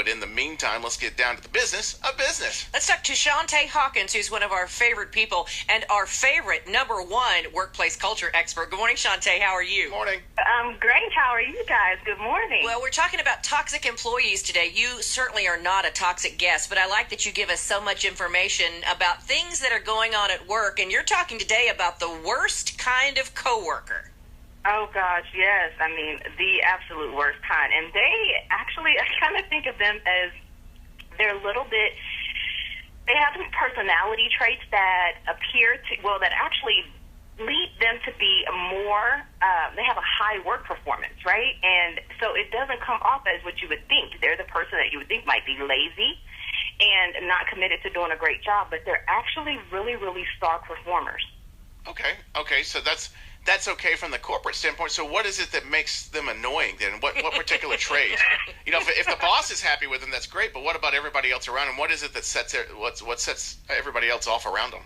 But in the meantime, let's get down to the business of business. Let's talk to Shontaye Hawkins, who's one of our favorite people and our favorite #1 workplace culture expert. Good morning, Shontaye. How are you? Morning. I'm great. How are you guys? Good morning. Well, we're talking about toxic employees today. You certainly are not a toxic guest, but I like that you give us so much information about things that are going on at work. And you're talking today about the worst kind of coworker. Oh, gosh, yes. I mean, the absolute worst kind. And they actually, I kind of think of them as they're a little bit, they have some personality traits that appear to, well, that actually lead them to be more, they have a high work performance, right? And so it doesn't come off as what you would think. They're the person that you would think might be lazy and not committed to doing a great job, but they're actually really, really star performers. Okay, so that's okay from the corporate standpoint. So what is it that makes them annoying then? What particular trait? You know, if the boss is happy with them, that's great, but what about everybody else around them? What is it that sets everybody else off around them?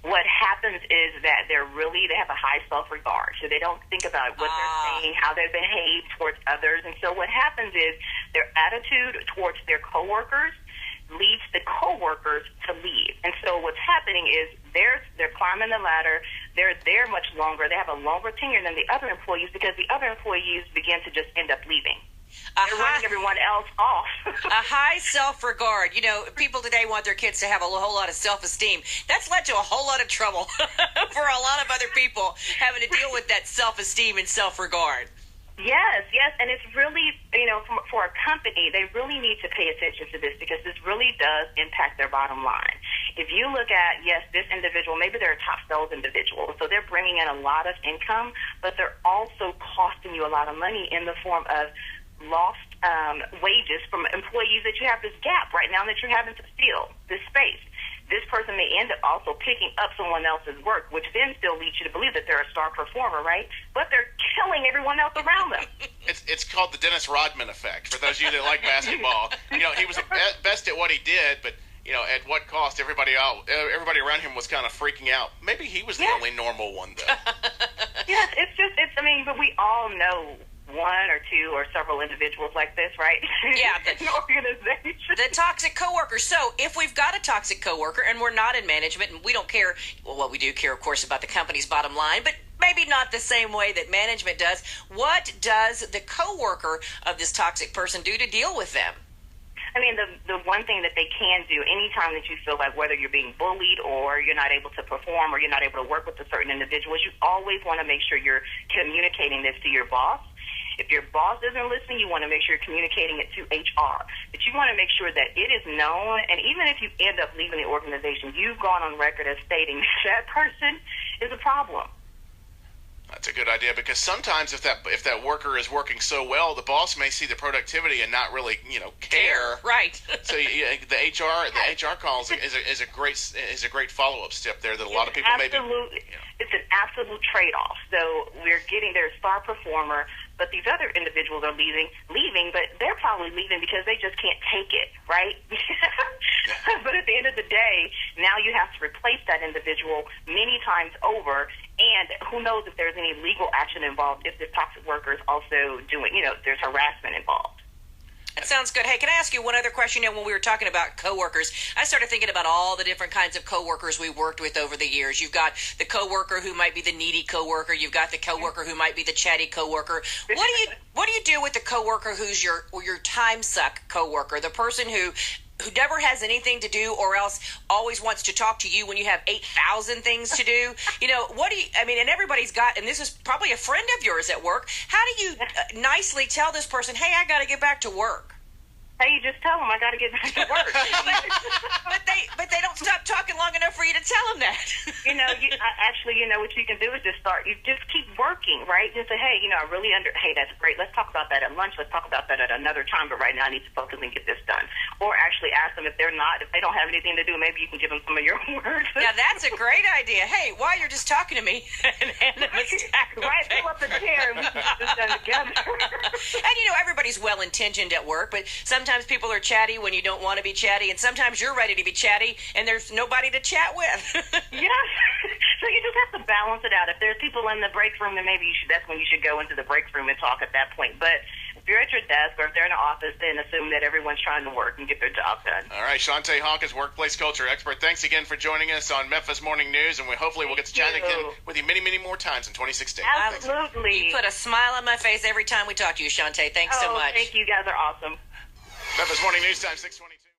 What happens is that they have a high self-regard, so they don't think about what they're saying, how they behave towards others. And so what happens is their attitude towards their coworkers leads the coworkers to leave. And so what's happening is they're climbing the ladder. They're there much longer. They have a longer tenure than the other employees because the other employees begin to just end up leaving. They're running everyone else off. A high self-regard. You know, people today want their kids to have a whole lot of self-esteem. That's led to a whole lot of trouble for a lot of other people having to deal with that self-esteem and self-regard. Yes, and it's really, you know, for a company, they really need to pay attention to this because this really does impact their bottom line. If you look at, yes, this individual, maybe they're a top sales individual, so they're bringing in a lot of income, but they're also costing you a lot of money in the form of lost wages from employees that you have this gap right now that you're having to fill this space. This person may end up also picking up someone else's work, which then still leads you to believe that they're a star performer, right? But they're killing everyone else around them. It's called the Dennis Rodman effect. For those of you that like basketball, you know, he was best at what he did, but you know, at what cost? Everybody around him was kind of freaking out. Maybe he was the only normal one, though. Yes, I mean, but we all know one or two or several individuals like this, right? Yeah. An organization. The toxic coworker. So if we've got a toxic coworker and we're not in management and we don't care, well, we do care, of course, about the company's bottom line, but maybe not the same way that management does, what does the coworker of this toxic person do to deal with them? I mean, the one thing that they can do anytime that you feel like whether you're being bullied or you're not able to perform or you're not able to work with a certain individual, you always want to make sure you're communicating this to your boss. If your boss doesn't listen, you want to make sure you're communicating it to HR. But you want to make sure that it is known, and even if you end up leaving the organization, you've gone on record as stating that person is a problem. That's a good idea because sometimes if that worker is working so well, the boss may see the productivity and not really, you know, care. Right. So the HR calls is a great follow-up step there that a lot of people maybe. Absolutely, it's an absolute trade-off. So they're a star performer, but these other individuals are leaving, but they're probably leaving because they just can't take it, right? But at the end of the day, now you have to replace that individual many times over. And who knows if there's any legal action involved if this toxic worker is also doing, you know, there's harassment involved. That sounds good. Hey, can I ask you one other question? You know, when we were talking about coworkers, I started thinking about all the different kinds of coworkers we worked with over the years. You've got the coworker who might be the needy coworker. You've got the coworker who might be the chatty coworker. What do you do with the coworker who's your time suck coworker, the person who never has anything to do or else always wants to talk to you when you have 8,000 things to do? You know, and everybody's got, and this is probably a friend of yours at work. How do you nicely tell this person, hey, I got to get back to work? Hey, you just tell them I got to get back to work. but they don't stop talking long enough for you to tell them that. You know, what you can do is you just keep working, right? Just say, hey, hey, that's great. Let's talk about that at lunch. Let's talk about that at another time. But right now I need to focus and get this done. Or actually ask them if they don't have anything to do, maybe you can give them some of your work. Now that's a great idea. Hey, while you're just talking to me, and hand them a stack. Right, pull up the chair and we can get this done together. And everybody's well-intentioned at work, but sometimes people are chatty when you don't want to be chatty, and sometimes you're ready to be chatty and there's nobody to chat with. Yeah. So you just have to balance it out. If there's people in the break room, then maybe that's when you should go into the break room and talk at that point. But you're at your desk or if they're in an office, then assume that everyone's trying to work and get their job done. All right, Shontaye Hawkins, workplace culture expert. Thanks again for joining us on Memphis Morning News, and hopefully we'll get to chat again with you many, many more times in 2016. Absolutely. You put a smile on my face every time we talk to you, Shontaye. Thanks so much. Thank you. You guys are awesome. Memphis Morning News time, 6:22.